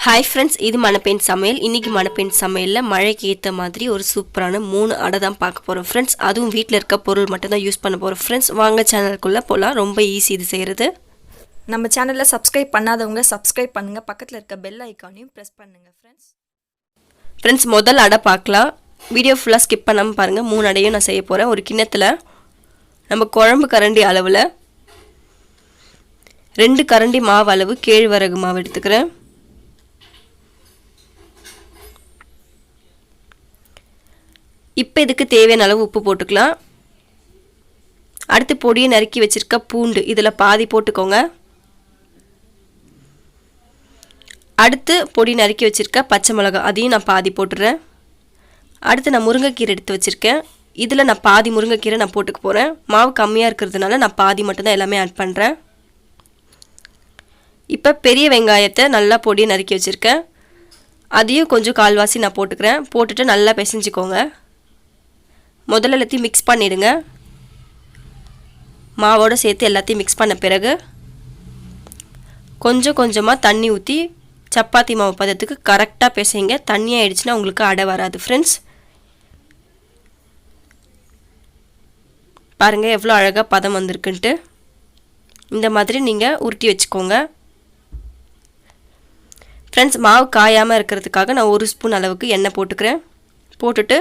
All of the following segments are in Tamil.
ஹாய் ஃப்ரெண்ட்ஸ், இது மணப்பெண் சமையல். இன்றைக்கி மணப்பெண் சமையலில் மழைக்கு ஏற்ற மாதிரி ஒரு சூப்பரான 3 அடை தான் பார்க்க போகிறோம் ஃப்ரெண்ட்ஸ். அதுவும் வீட்டில் இருக்க பொருள் மட்டும்தான் யூஸ் பண்ண போகிறோம் ஃப்ரெண்ட்ஸ். வாங்க சேனலுக்குள்ளே போகலாம். ரொம்ப ஈஸி இது செய்கிறது. நம்ம சேனலில் சப்ஸ்கிரைப் பண்ணாதவங்க சப்ஸ்கிரைப் பண்ணுங்கள். பக்கத்தில் இருக்க பெல் ஐக்கானையும் ப்ரெஸ் பண்ணுங்கள் ஃப்ரெண்ட்ஸ். முதல் அடை பார்க்கலாம். வீடியோ ஃபுல்லாக ஸ்கிப் பண்ணாமல் பாருங்கள். 3 அடையும் நான் செய்ய போகிறேன். ஒரு கிண்ணத்தில் நம்ம குழம்பு கரண்டி அளவில் 2 கரண்டி மாவு அளவு கேழ்வரகு மாவு எடுத்துக்கிறேன். இப்போ இதுக்கு தேவையான அளவு உப்பு போட்டுக்கலாம். அடுத்து பொடியை நறுக்கி வச்சுருக்க பூண்டு இதில் பாதி போட்டுக்கோங்க. அடுத்து பொடி நறுக்கி வச்சுருக்க பச்சை மிளகாய் அதையும் நான் பாதி போட்டுடுறேன். அடுத்து நான் முருங்கைக்கீரை எடுத்து வச்சுருக்கேன். இதில் நான் பாதி முருங்கைக்கீரை நான் போட்டுக்க போகிறேன். மாவு கம்மியாக இருக்கிறதுனால நான் பாதி மட்டும்தான் எல்லாமே ஆட் பண்ணுறேன். இப்போ பெரிய வெங்காயத்தை நல்லா பொடியை நறுக்கி வச்சுருக்கேன். அதையும் கொஞ்சம் கால்வாசி நான் போட்டுக்கிறேன். போட்டுட்டு நல்லா பிசைஞ்சிக்கோங்க. முதல்ல எல்லாத்தையும் மிக்ஸ் பண்ணிவிடுங்க. மாவோடு சேர்த்து எல்லாத்தையும் மிக்ஸ் பண்ண பிறகு கொஞ்சம் கொஞ்சமாக தண்ணி ஊற்றி சப்பாத்தி மாவு பதத்துக்கு கரெக்டாக பிசைங்க. தண்ணி ஆயிடுச்சுன்னா உங்களுக்கு அடை வராது ஃப்ரெண்ட்ஸ். பாருங்கள் எவ்வளோ அழகாக பதம் வந்திருக்குன்ட்டு. இந்த மாதிரி நீங்கள் உருட்டி வச்சுக்கோங்க ஃப்ரெண்ட்ஸ். மாவு காயாமல் இருக்கிறதுக்காக நான் 1 ஸ்பூன் அளவுக்கு எண்ணெய் போட்டுக்கிறேன். போட்டுட்டு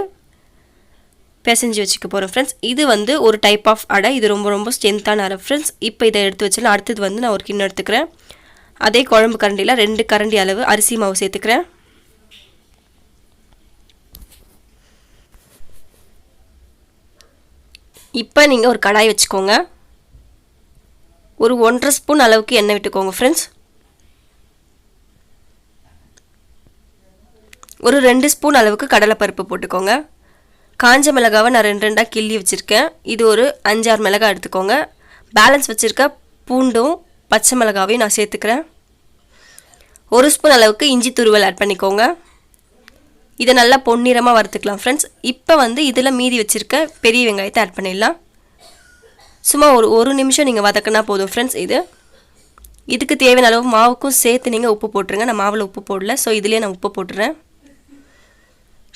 பிசைஞ்சு வச்சுக்க போகிறேன் ஃப்ரெண்ட்ஸ். இது ஒரு டைப் ஆஃப் அடை. இது ரொம்ப ஸ்ட்ரென்த்தான அடை ஃப்ரெண்ட்ஸ். இப்போ இதை எடுத்து வச்சுலாம். அடுத்தது நான் ஒரு கிண்ணம் எடுத்துக்கிறேன். அதே குழம்பு கரண்டியில் 2 கரண்டி அளவு அரிசி மாவு சேர்த்துக்கிறேன். இப்போ நீங்கள் ஒரு கடாய் வச்சுக்கோங்க. ஒரு 1.5 ஸ்பூன் அளவுக்கு எண்ணெய் விட்டுக்கோங்க ஃப்ரெண்ட்ஸ். ஒரு 2 ஸ்பூன் அளவுக்கு கடலைப்பருப்பு போட்டுக்கோங்க. காஞ்ச மிளகாவை நான் 2 கிள்ளி வச்சுருக்கேன். இது ஒரு 5-6 மிளகாய் எடுத்துக்கோங்க. பேலன்ஸ் வச்சுருக்க பூண்டும் பச்சை மிளகாவையும் நான் சேர்த்துக்கிறேன். 1 ஸ்பூன் அளவுக்கு இஞ்சி துருவல் ஆட் பண்ணிக்கோங்க. இதை நல்லா பொன்னிறமாக வறுத்துக்கலாம் ஃப்ரெண்ட்ஸ். இப்போ இதில் மீதி வச்சுருக்க பெரிய வெங்காயத்தை ஆட் பண்ணிடலாம். சும்மா ஒரு நிமிஷம் நீங்கள் வதக்கினா போதும் ஃப்ரெண்ட்ஸ். இதுக்கு தேவையான அளவு மாவுக்கும் சேர்த்து நீங்கள் உப்பு போட்டுருங்க. நான் மாவில் உப்பு போடல, ஸோ இதுலேயே நான் உப்பு போட்டுறேன்.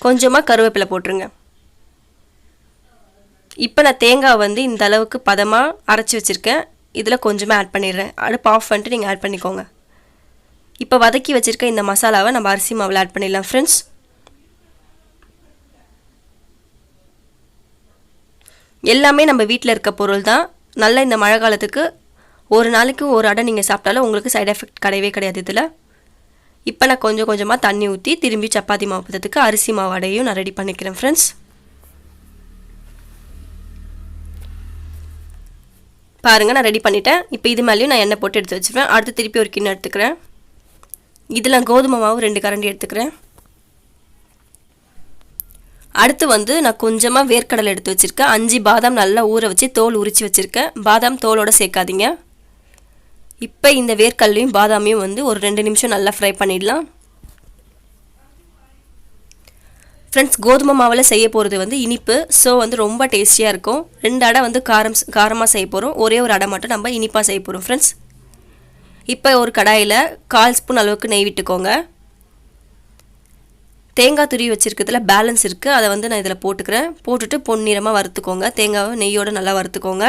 கொஞ்சமாக கருவேப்பிலை போட்டுருங்க. இப்போ நான் தேங்காய் இந்த அளவுக்கு பதமாக அரைச்சி வச்சுருக்கேன். இதில் கொஞ்சமாக ஆட் பண்ணிடுறேன். அடுப்பு ஆஃப் பண்ணிட்டு நீங்கள் ஆட் பண்ணிக்கோங்க. இப்போ வதக்கி வச்சுருக்க இந்த மசாலாவை நம்ம அரிசி மாவில் ஆட் பண்ணிடலாம் ஃப்ரெண்ட்ஸ். எல்லாமே நம்ம வீட்டில் இருக்க பொருள் தான். நல்லா இந்த மழை காலத்துக்கு ஒரு நாளைக்கு ஒரு அடை நீங்கள் சாப்பிட்டாலும் உங்களுக்கு சைட் எஃபெக்ட் கிடையவே கிடையாது இதில். இப்போ நான் கொஞ்சம் கொஞ்சமாக தண்ணி ஊற்றி திரும்பி சப்பாத்தி மாவு பதத்துக்கு அரிசி மாவு அடையும் நான் ரெடி பண்ணிக்கிறேன் ஃப்ரெண்ட்ஸ். பாருங்கள், நான் ரெடி பண்ணிட்டேன். இப்போ இது மேலேயும் நான் எண்ணெய் போட்டு எடுத்து வச்சுருவேன். அடுத்து திருப்பி ஒரு கிண்ணம் எடுத்துக்கிறேன். இதில் கோதுமை மாவு 2 கரண்டி எடுத்துக்கிறேன். அடுத்து நான் கொஞ்சமாக வேர்க்கடலை எடுத்து வச்சுருக்கேன். 5 பாதாம் நல்லா ஊற வச்சு தோல் உரித்து வச்சுருக்கேன். பாதாம் தோலோடு சேர்க்காதீங்க. இப்போ இந்த வேர்க்கடலையும் பாதாமையும் ஒரு 2 நிமிஷம் நல்லா ஃப்ரை பண்ணிடலாம் ஃப்ரெண்ட்ஸ். கோதுமை மாவில் செய்ய போகிறது இனிப்பு. ஸோ ரொம்ப டேஸ்டியாக இருக்கும். 2 அடை காரமாக செய்ய போகிறோம். ஒரே ஒரு அடை மட்டும் நம்ம இனிப்பாக செய்ய போகிறோம் ஃப்ரெண்ட்ஸ். இப்போ ஒரு கடாயில் 1/4 ஸ்பூன் அளவுக்கு நெய் விட்டுக்கோங்க. தேங்காய் துருவி வச்சுருக்கிறதுல பேலன்ஸ் இருக்குது. அதை நான் இதில் போட்டுக்கிறேன். போட்டுட்டு பொன்னிறமாக வறுத்துக்கோங்க. தேங்காவை நெய்யோடு நல்லா வறுத்துக்கோங்க.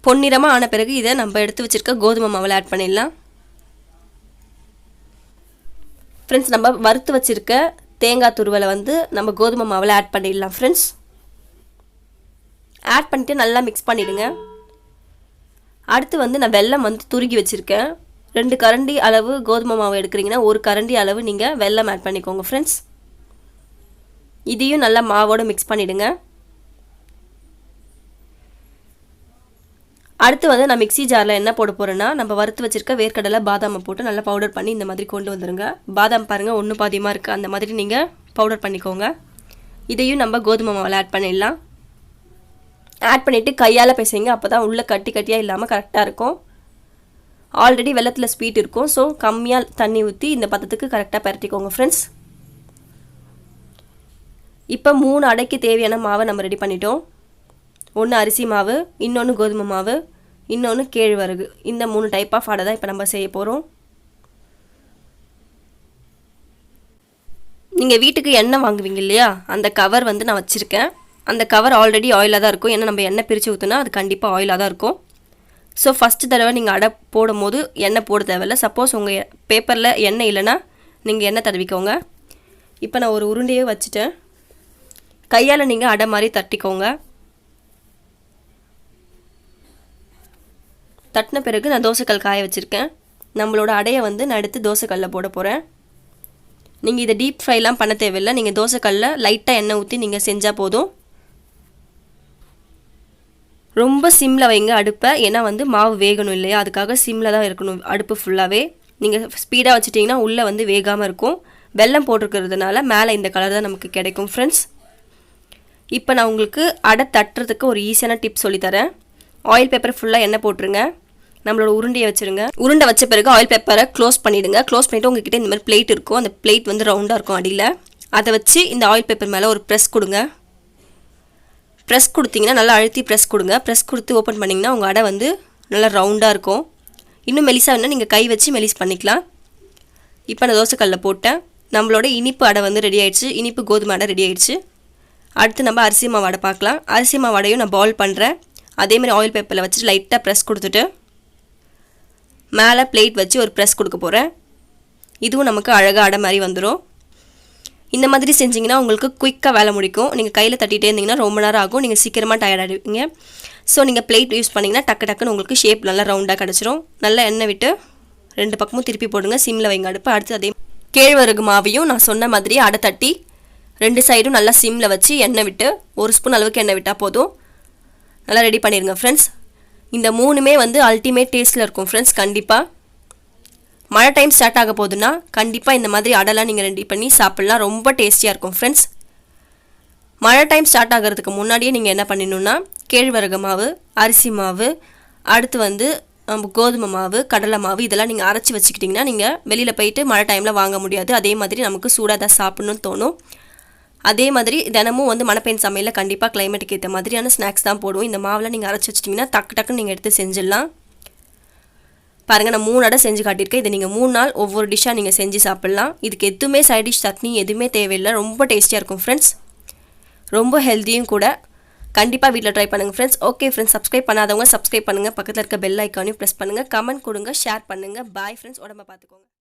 பொன்னிறமாக ஆன பிறகு இதை நம்ம எடுத்து வச்சுருக்க கோதுமை மாவில் ஆட் பண்ணிடலாம் ஃப்ரெண்ட்ஸ். நம்ம வறுத்து வச்சுருக்க தேங்காய் துருவலை நம்ம கோதுமை மாவில் ஆட் பண்ணிடலாம் ஃப்ரெண்ட்ஸ். ஆட் பண்ணிவிட்டு நல்லா மிக்ஸ் பண்ணிவிடுங்க. அடுத்து நான் வெல்லம் துருகி வச்சுருக்கேன். 2 கரண்டி அளவு கோதுமை மாவு எடுக்கிறீங்கன்னா 1 கரண்டி அளவு நீங்கள் வெல்லம் ஆட் பண்ணிக்கோங்க ஃப்ரெண்ட்ஸ். இதையும் நல்லா மாவோடு மிக்ஸ் பண்ணிவிடுங்க. அடுத்து நான் மிக்ஸி ஜாரில் என்ன போட போகிறேன்னா, நம்ம வறுத்து வச்சுருக்க வேர்க்கடலை பாதாமை போட்டு நல்லா பவுடர் பண்ணி இந்த மாதிரி கொண்டு வந்துடுங்க. பாதாம் பாருங்கள் ஒன்று பாதியமாக இருக்குது. அந்த மாதிரி நீங்கள் பவுடர் பண்ணிக்கோங்க. இதையும் நம்ம கோதுமை மாவில் ஆட் பண்ணிடலாம். ஆட் பண்ணிவிட்டு கையால் பிசைங்க. அப்போ தான் உள்ளே கட்டியாக இல்லாமல் கரெக்டாக இருக்கும். ஆல்ரெடி வெள்ளத்தில் ஸ்வீட் இருக்கும். ஸோ கம்மியாக தண்ணி ஊற்றி இந்த பதத்துக்கு கரெக்டாக பரட்டிக்கோங்க ஃப்ரெண்ட்ஸ். இப்போ 3 அடைக்கு தேவையான மாவை நம்ம ரெடி பண்ணிட்டோம். ஒன்று அரிசி மாவு, இன்னொன்று கோதுமை மாவு, இன்னொன்று கேழ்வரகு. இந்த 3 டைப் ஆஃப் அடை தான் இப்போ நம்ம செய்ய போகிறோம். நீங்கள் வீட்டுக்கு எண்ணெய் வாங்குவீங்க இல்லையா, அந்த கவர் வந்து நான் வச்சுருக்கேன். அந்த கவர் ஆல்ரெடி ஆயிலாக தான் இருக்கும். ஏன்னா நம்ம எண்ணெய் பிரித்து ஊற்றுனா அது கண்டிப்பாக ஆயிலாக தான் இருக்கும். ஸோ ஃபஸ்ட்டு தடவை நீங்கள் அடை போடும் போது எண்ணெய் போட தேவையில்ல. சப்போஸ் உங்கள் பேப்பரில் எண்ணெய் இல்லைன்னா நீங்கள் எண்ணெய் தடவிக்கோங்க. இப்போ நான் ஒரு உருண்டையே வச்சுட்டேன். கையால் நீங்கள் அடை மாதிரி தட்டிக்கோங்க. தட்டின பிறகு நான் தோசைக்கல் காய வச்சுருக்கேன். நம்மளோட அடையை வந்து நான் எடுத்து தோசைக்கல்லில் போட போகிறேன். நீங்கள் இதை டீப் ஃப்ரைலாம் பண்ண தேவையில்லை. நீங்கள் தோசைக்கல்லில் லைட்டாக எண்ணெய் ஊற்றி நீங்கள் செஞ்சால் போதும். ரொம்ப சிம்மில் வைங்க அடுப்பை. ஏன்னா வந்து மாவு வேகணும் இல்லையா, அதுக்காக சிம்மில் தான் இருக்கணும் அடுப்பு ஃபுல்லாகவே. நீங்கள் ஸ்பீடாக வச்சுட்டிங்கன்னா உள்ளே வந்து வேகாமல் இருக்கும். வெல்லம் போட்டிருக்கிறதுனால மேலே இந்த கலர் தான் நமக்கு கிடைக்கும் ஃப்ரெண்ட்ஸ். இப்போ நான் உங்களுக்கு அடை தட்டுறதுக்கு ஒரு ஈஸியான டிப் சொல்லித்தரேன். ஆயில் பேப்பர் ஃபுல்லாக எண்ணெய் போட்டுருங்க. நம்மளோட உருண்டையை வச்சுருங்க. உருண்டை வச்ச பிறகு ஆயில் பேப்பரை க்ளோஸ் பண்ணிவிடுங்க. க்ளோஸ் பண்ணிவிட்டு உங்ககிட்ட இந்த மாதிரி பிளேட் இருக்கும். அந்த பிளேட் வந்து ரவுண்டாக இருக்கும் அடியில். அதை வச்சு இந்த ஆயில் பேப்பர் மேலே ஒரு ப்ரெஸ் கொடுங்க. ப்ரெஸ் கொடுத்தீங்கன்னா நல்லா அழுத்தி ப்ரெஸ் கொடுங்க. ப்ரெஸ் கொடுத்து ஓப்பன் பண்ணிங்கன்னா உங்கள் அடை வந்து நல்லா ரவுண்டாக இருக்கும். இன்னும் மெலிசாக வேணால் நீங்கள் கை வச்சு மெலிஸ் பண்ணிக்கலாம். இப்போ நான் தோசைக்கல்லில் போட்டேன். நம்மளோட இனிப்பு அடை வந்து ரெடி ஆகிடுச்சு. இனிப்பு கோதுமை அடை ரெடி ஆகிடுச்சு. அடுத்து நம்ம அரிசி மாவு அடை பார்க்கலாம். அரிசி மாவு அடையும் நான் பால் பண்ணுறேன். அதேமாதிரி ஆயில் பேப்பரில் வச்சுட்டு லைட்டாக ப்ரெஸ் கொடுத்துட்டு மேலே பிளேட் வச்சு ஒரு ப்ரெஸ் கொடுக்க போகிறேன். இதுவும் நமக்கு அழகாக அடை மாதிரி வந்துடும். இந்த மாதிரி செஞ்சிங்கன்னா உங்களுக்கு குயிக்காக வேலை முடிக்கும். நீங்கள் கையில் தட்டிகிட்டே இருந்தீங்கன்னா ரொம்ப நேரம் ஆகும். நீங்கள் சீக்கிரமாக டயர்ட் ஆகிடுவீங்க. ஸோ நீங்கள் பிளேட் யூஸ் பண்ணிங்கன்னா டக்குன்னு உங்களுக்கு ஷேப் நல்லா ரவுண்டாக கிடச்சிரும். நல்லா எண்ணெய் விட்டு 2 பக்கமும் திருப்பி போடுங்க. சிம்மில் வைங்க அடுப்பு. அடுத்து அதே கேழ்வரகு மாவையும் நான் சொன்ன மாதிரி அடை தட்டி 2 சைடும் நல்லா சிம்மில் வச்சு எண்ணெய் விட்டு 1 ஸ்பூன் அளவுக்கு எண்ணெய் விட்டால் போதும். நல்லா ரெடி பண்ணிடுங்க ஃப்ரெண்ட்ஸ். இந்த 3மே வந்து அல்டிமேட் டேஸ்ட்டில் இருக்கும் ஃப்ரெண்ட்ஸ். கண்டிப்பாக மழை டைம் ஸ்டார்ட் ஆக போகுதுன்னா கண்டிப்பாக இந்த மாதிரி அடைலாம் நீங்கள் ரெடி பண்ணி சாப்பிட்லாம். ரொம்ப டேஸ்டியாக இருக்கும் ஃப்ரெண்ட்ஸ். மழை டைம் ஸ்டார்ட் ஆகிறதுக்கு முன்னாடியே நீங்கள் என்ன பண்ணிடணுன்னா கேழ்வரகு மாவு, அரிசி மாவு, அடுத்து வந்து கோதுமை மாவு, கடலை மாவு இதெல்லாம் நீங்கள் அரைச்சி வச்சுக்கிட்டிங்கன்னா நீங்கள் வெளியில் போயிட்டு மழை டைமில் வாங்க முடியாது. அதே மாதிரி நமக்கு சூடாக தான் சாப்பிட்ணுன்னு தோணும். அதே மாதிரி தினமும் வந்து மணப்பெண் சமையலில் கண்டிப்பாக கிளைமேட்டுக்கு ஏற்ற மாதிரியான ஸ்நாக்ஸ் தான் போடுவோம். இந்த மாவில் நீங்கள் அரைச்சி வச்சிட்டிங்கன்னா டக்குன்னு நீங்கள் எடுத்து செஞ்சிடலாம். பாருங்கள், நான் 3 அடை செஞ்சு காட்டியிருக்கேன். இதை நீங்கள் 3 நாள் ஒவ்வொரு டிஷ்ஷாக நீங்கள் செஞ்சு சாப்பிட்லாம். இதுக்கு எதுவுமே சைட் டிஷ் சட்னி எதுவுமே தேவையில்லை. ரொம்ப டேஸ்டியாக இருக்கும் ஃப்ரெண்ட்ஸ். ரொம்ப ஹெல்த்தியும் கூட. கண்டிப்பாக வீட்டில் ட்ரை பண்ணுங்கள் ஃப்ரெண்ட்ஸ். ஓகே ஃப்ரெண்ட்ஸ், சப்ஸ்கிரைப் பண்ணாதவங்க சப்ஸ்கிரைப் பண்ணுங்கள். பக்கத்தில் இருக்க பெல் ஐக்கானையும் ப்ரெஸ் பண்ணுங்கள். கமெண்ட் கொடுங்க, ஷேர் பண்ணுங்கள். Bye friends. உடம்ப பார்த்துக்கோங்க.